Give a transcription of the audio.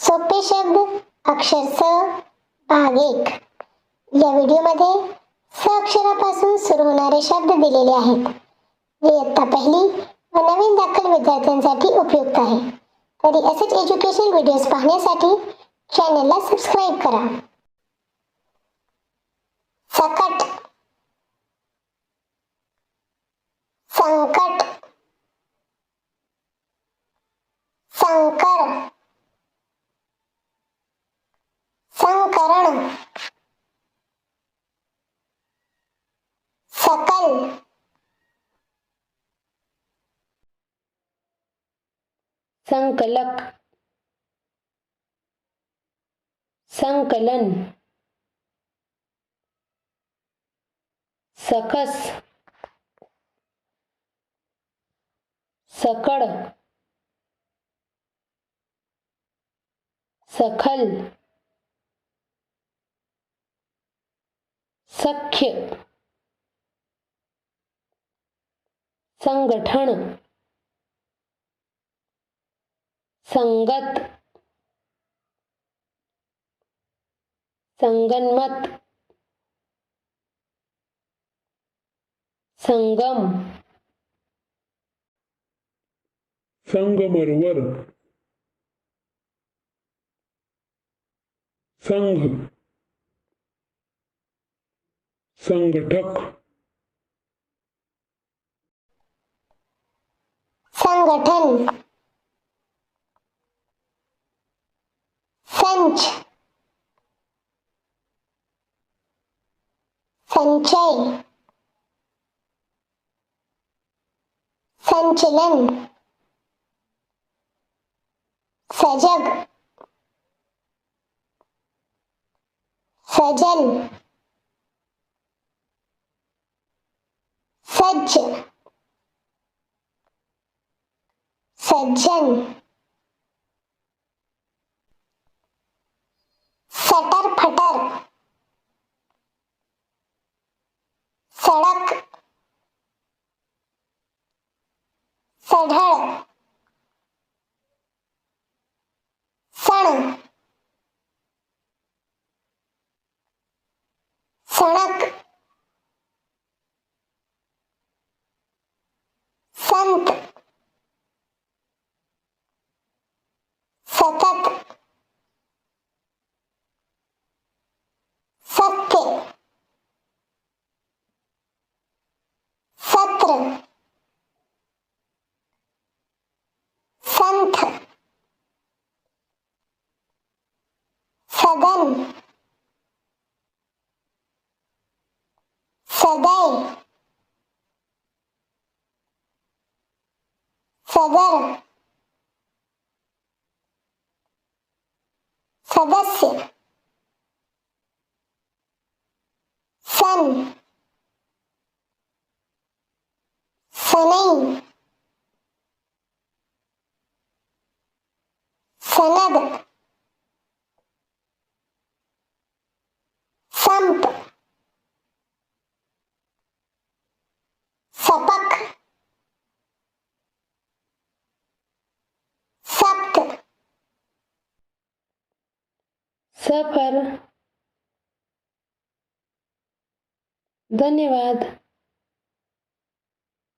सोपे शब्द अक्षर स भाग 1 या व्हिडिओमध्ये स अक्षरापासून सुरू होणारे शब्द दिलेले आहेत. जे इयत्ता पहिली व नवीन दाखल विद्यार्थ्यांसाठी उपयुक्त आहे. तरी असेच एज्युकेशन व्हिडिओज पाहण्यासाठी चॅनलला सबस्क्राईब करा. सकट, संकट, संकर, संकरण, सकल, संकलक, संकलन, सकस, सकड़, सखल, सख्य, संगठन, संगत, संगनमत, संगम, संगमरवर, संघ, संगठक, संगठन, संच, संचय, संचलन, सजग, सजल, सज्ज, सज्जन, सटर फटर, सड़क, सढळ, सण, सणक, संत, सतत, सत्य, सत्र, संथ, सदन, सदैव, सदर, सदस्य, सन, सनई, सनद, संप, सपक, सप्त, सफर. धन्यवाद.